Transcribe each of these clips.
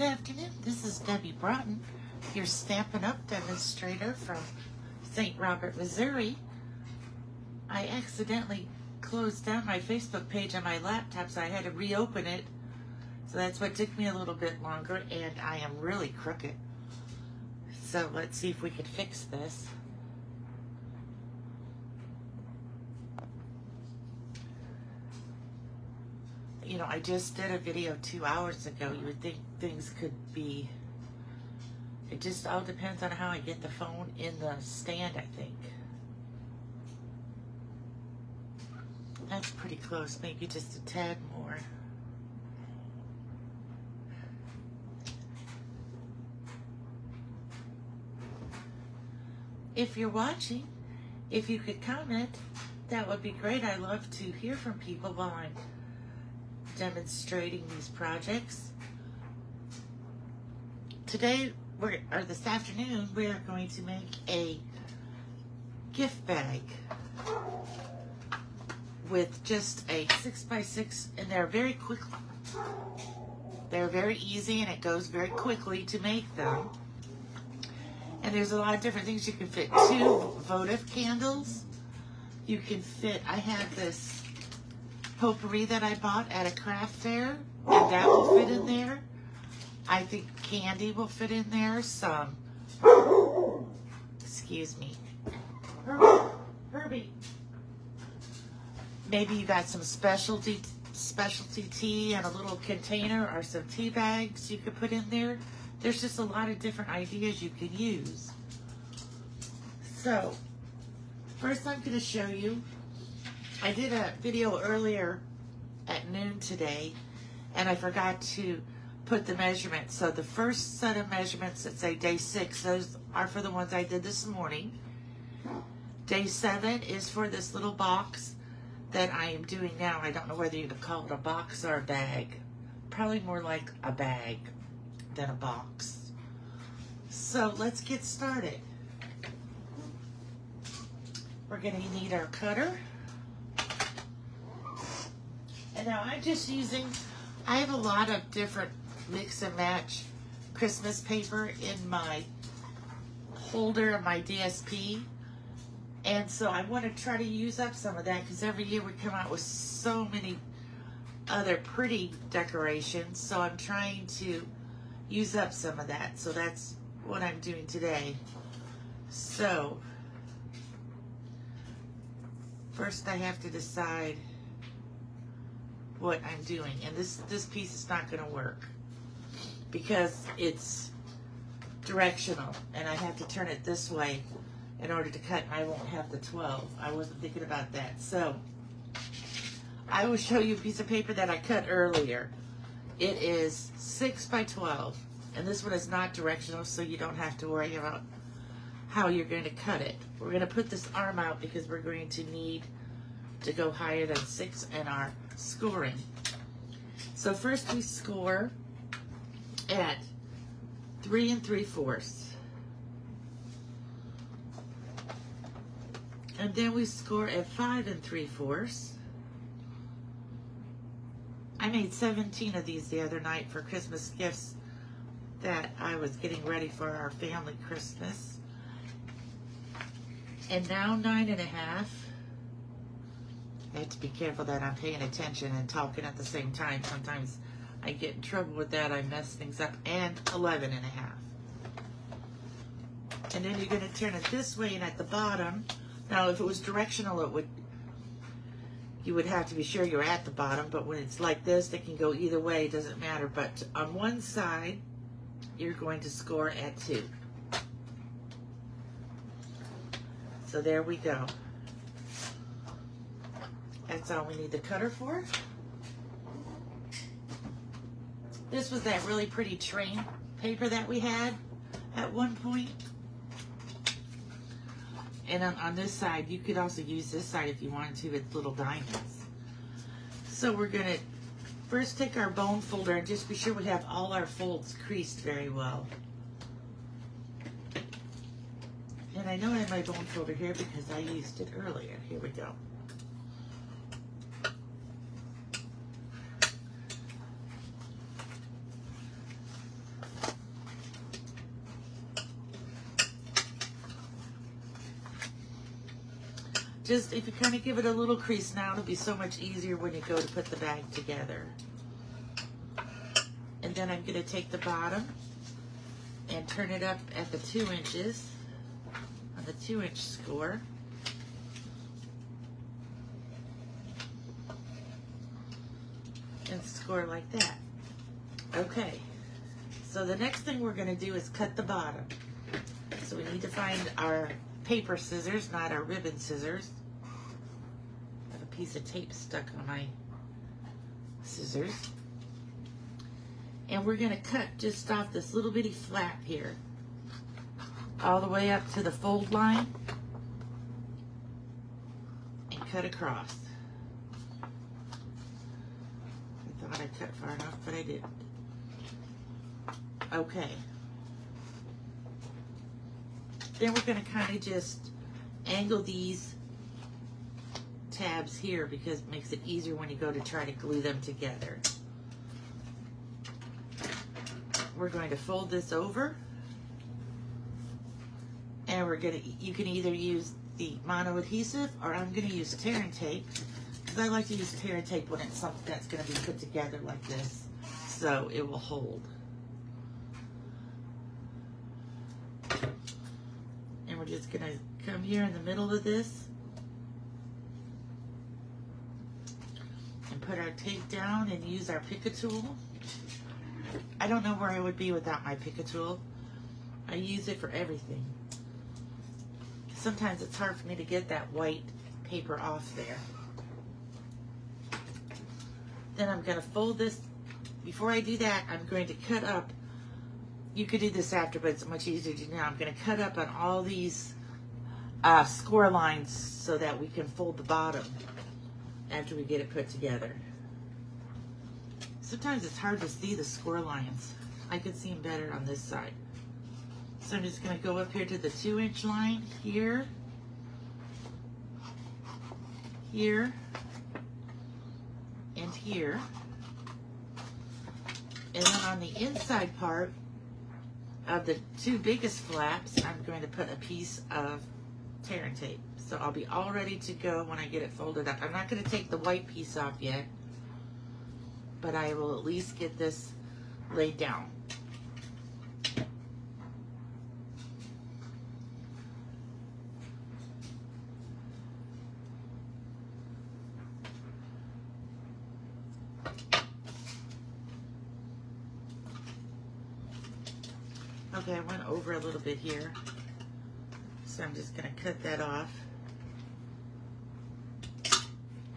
Good afternoon. This is Debbie Broughton, your Stampin' Up! Demonstrator from St. Robert, Missouri. I accidentally closed down my Facebook page on my laptop, so I had to reopen it. So that's what took me a little bit longer, and I am really crooked. So let's see if we can fix this. You know, I just did a video 2 hours ago. You would think things could be, it just all depends on how I get the phone in the stand, I think. That's pretty close, maybe just a tad more. If you're watching, if you could comment, that would be great. I love to hear from people while I'm demonstrating these projects. Today, or this afternoon, we're going to make a gift bag with just a 6x6, and they're very quick. They're very easy, and it goes very quickly to make them. And there's a lot of different things. You can fit 2 votive candles. You can fit, I have this potpourri that I bought at a craft fair, and that will fit in there. I think candy will fit in there. Some, excuse me, Herbie. Maybe you got some specialty tea and a little container or some tea bags you could put in there. There's just a lot of different ideas you could use. So, first I'm going to show you, I did a video earlier at noon today, and I forgot to put the measurements. So the first set of measurements that say day 6, those are for the ones I did this morning. Day 7 is for this little box that I am doing now. I don't know whether you could call it a box or a bag. Probably more like a bag than a box. So let's get started. We're going to need our cutter. And now I'm just using, I have a lot of different mix and match Christmas paper in my holder of my DSP. And so I want to try to use up some of that, because every year we come out with so many other pretty decorations. So I'm trying to use up some of that. So that's what I'm doing today. So first I have to decide what I'm doing, and this piece is not going to work because it's directional, and I have to turn it this way in order to cut, and I won't have the 12. I wasn't thinking about that. So I will show you a piece of paper that I cut earlier. It is 6 by 12, and this one is not directional, so you don't have to worry about how you're going to cut it. We're going to put this arm out because we're going to need to go higher than 6 in our scoring. So first we score at 3 3/4, and then we score at 5 3/4. I made 17 of these the other night for Christmas gifts that I was getting ready for our family Christmas. And now 9 1/2. I have to be careful that I'm paying attention and talking at the same time. Sometimes I get in trouble with that. I mess things up. And 11 1/2. And then you're going to turn it this way, and at the bottom, now if it was directional, you would have to be sure you're at the bottom, but when it's like this, it can go either way. It doesn't matter. But on one side, you're going to score at 2. So there we go. That's all we need the cutter for. This was that really pretty train paper that we had at one point. And on this side, you could also use this side if you wanted to with little diamonds. So we're going to first take our bone folder and just be sure we have all our folds creased very well. And I know I have my bone folder here because I used it earlier. Here we go. just, if you kind of give it a little crease now, it'll be so much easier when you go to put the bag together. And then I'm going to take the bottom and turn it up at the 2 inches on the 2-inch score. And score like that. Okay, so the next thing we're going to do is cut the bottom. So we need to find our paper scissors, not our ribbon scissors. I have a piece of tape stuck on my scissors. And we're going to cut just off this little bitty flap here, all the way up to the fold line, and cut across. I thought I cut far enough, but I didn't. Okay. Then we're going to kind of just angle these tabs here because it makes it easier when you go to try to glue them together. We're going to fold this over, and we're going to, you can either use the mono adhesive or I'm going to use tear and tape, because I like to use tear and tape when it's something that's going to be put together like this, so it will hold. And we're just going to come here in the middle of this and put our tape down and use our Pick-a tool. I don't know where I would be without my Pick-a tool. I use it for everything. Sometimes it's hard for me to get that white paper off there. Then I'm going to fold this. Before I do that, I'm going to cut up. You could do this after, but it's much easier to do now. I'm going to cut up on all these score lines so that we can fold the bottom after we get it put together. Sometimes it's hard to see the score lines. I could see them better on this side. So I'm just going to go up here to the 2-inch line here, here, and here. And then on the inside part of the 2 biggest flaps, I'm going to put a piece of tear and tape. So I'll be all ready to go when I get it folded up. I'm not going to take the white piece off yet, but I will at least get this laid down. Okay, I went over a little bit here, so I'm just going to cut that off.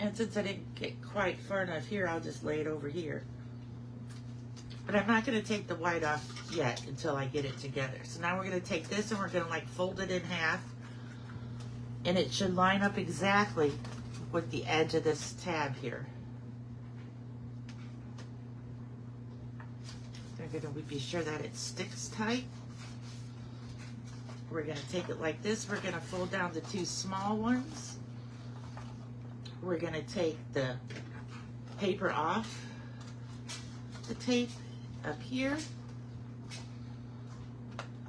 And since I didn't get quite far enough here, I'll just lay it over here. But I'm not going to take the white off yet until I get it together. So now we're going to take this and we're going to like fold it in half. And it should line up exactly with the edge of this tab here. We're going to be sure that it sticks tight. We're going to take it like this. We're going to fold down the 2 small ones. We're going to take the paper off the tape up here.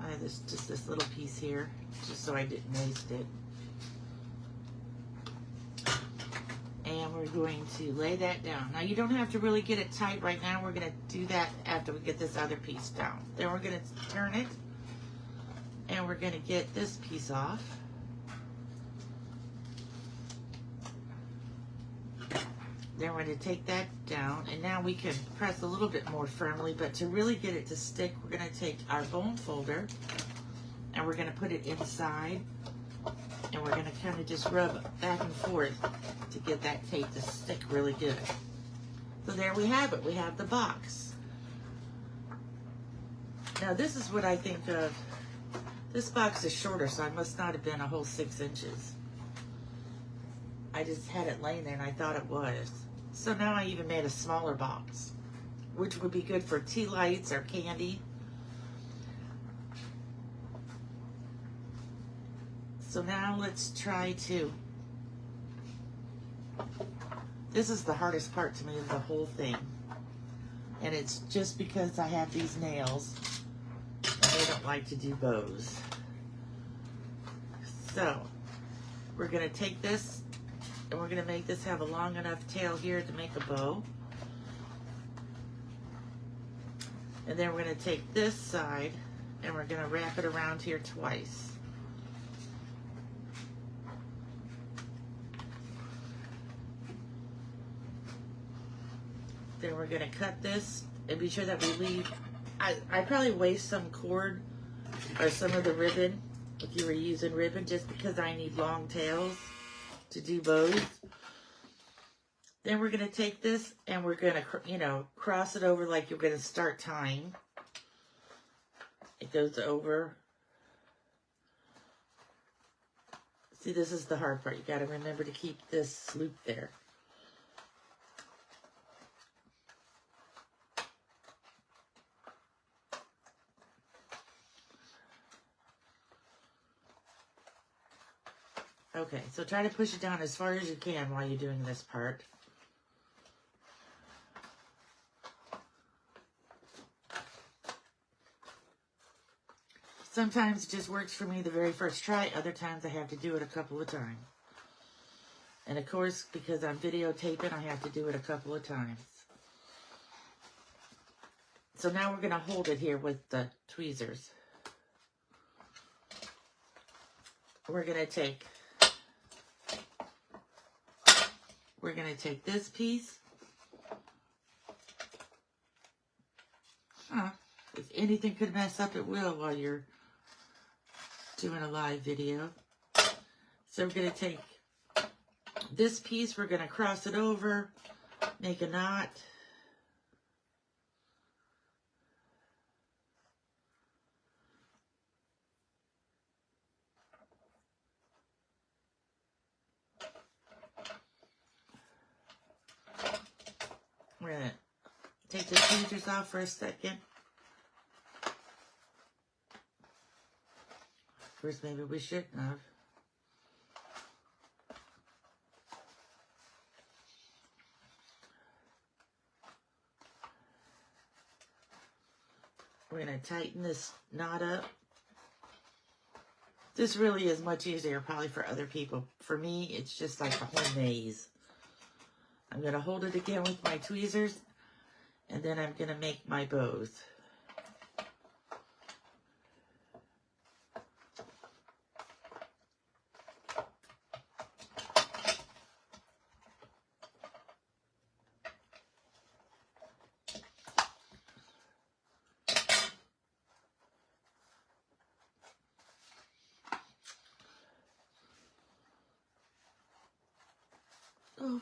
I have just this little piece here, just so I didn't waste it. And we're going to lay that down. Now you don't have to really get it tight right now. We're going to do that after we get this other piece down. Then we're going to turn it, and we're going to get this piece off. Then we're going to take that down, and now we can press a little bit more firmly, but to really get it to stick, we're going to take our bone folder, and we're going to put it inside, and we're going to kind of just rub back and forth to get that tape to stick really good. So there we have it. We have the box. Now this is what I think of. This box is shorter, so I must not have been a whole 6 inches. I just had it laying there and I thought it was. So now I even made a smaller box, which would be good for tea lights or candy. So now let's try to, this is the hardest part to me of the whole thing. And it's just because I have these nails and they don't like to do bows. So we're going to take this and we're going to make this have a long enough tail here to make a bow. And then we're going to take this side and we're going to wrap it around here twice. Then we're going to cut this and be sure that we leave, I probably waste some cord or some of the ribbon if you were using ribbon, just because I need long tails to do bows. Then we're going to take this and we're going to, you know, cross it over like you're going to start tying. It goes over. See, this is the hard part. You got to remember to keep this loop there. Okay, so try to push it down as far as you can while you're doing this part. Sometimes it just works for me the very first try. Other times I have to do it a couple of times. And of course, because I'm videotaping, I have to do it a couple of times. So now we're going to hold it here with the tweezers. We're going to take this piece. If anything could mess up, it will while you're doing a live video. So we're going to take this piece, we're going to cross it over, make a knot. We're going to take the tweezers off for a second. First, maybe we shouldn't have. We're going to tighten this knot up. This really is much easier probably for other people. For me, it's just like a whole maze. I'm going to hold it again with my tweezers, and then I'm going to make my bows. Oh,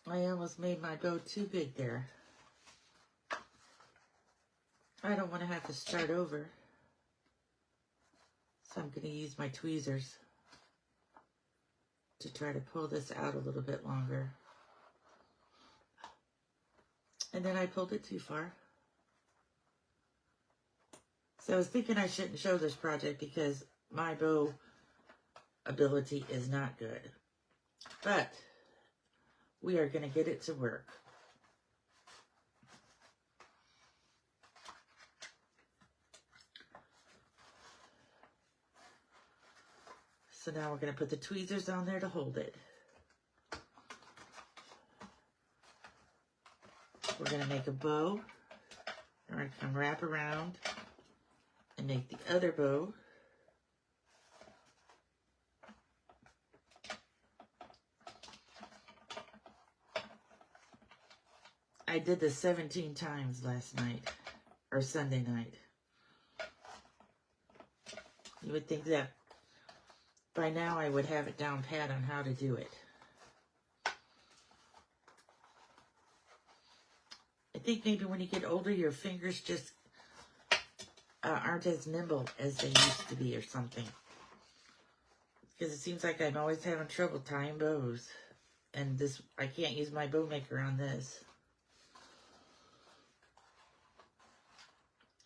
I almost made my bow too big there. I don't want to have to start over. So I'm going to use my tweezers to try to pull this out a little bit longer. And then I pulled it too far. So I was thinking I shouldn't show this project because my bow ability is not good. But we are going to get it to work. So now we're going to put the tweezers on there to hold it. We're going to make a bow. We're going to come wrap around and make the other bow. I did this 17 times last night, or Sunday night. You would think that by now I would have it down pat on how to do it. I think maybe when you get older, your fingers just aren't as nimble as they used to be or something. Because it seems like I'm always having trouble tying bows. And this, I can't use my bow maker on this.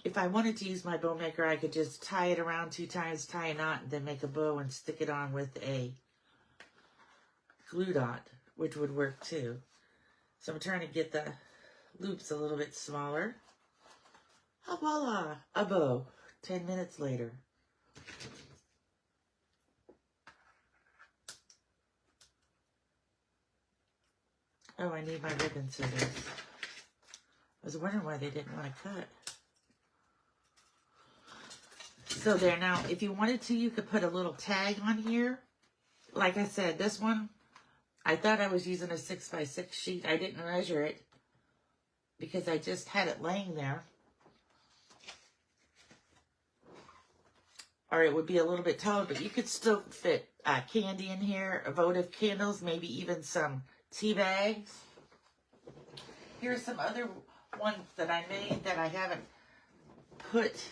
If I wanted to use my bow maker, I could just tie it around 2 times, tie a knot, and then make a bow and stick it on with a glue dot, which would work too. So I'm trying to get the loops a little bit smaller. Voila, a bow. 10 minutes later. Oh, I need my ribbon scissors. I was wondering why they didn't want to cut. So there, now, if you wanted to, you could put a little tag on here. Like I said, this one, I thought I was using a 6x6 sheet. I didn't measure it because I just had it laying there. Or it would be a little bit taller, but you could still fit candy in here, votive candles, maybe even some tea bags. Here's some other ones that I made that I haven't put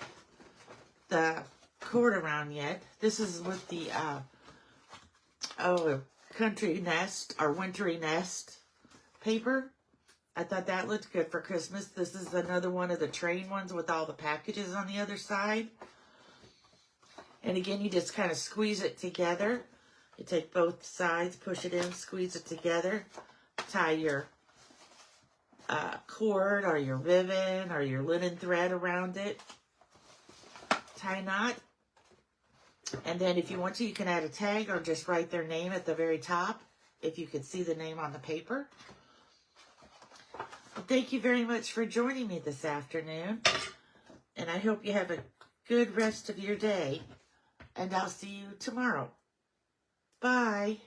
the cord around yet. This is with the country nest or wintry nest paper. I thought that looked good for Christmas. This is another one of the train ones with all the packages on the other side. And again, you just kind of squeeze it together. You take both sides, push it in, squeeze it together, tie your cord or your ribbon or your linen thread around it, tie a knot, and then if you want to, you can add a tag or just write their name at the very top if you could see the name on the paper. Well, thank you very much for joining me this afternoon, and I hope you have a good rest of your day, and I'll see you tomorrow. Bye.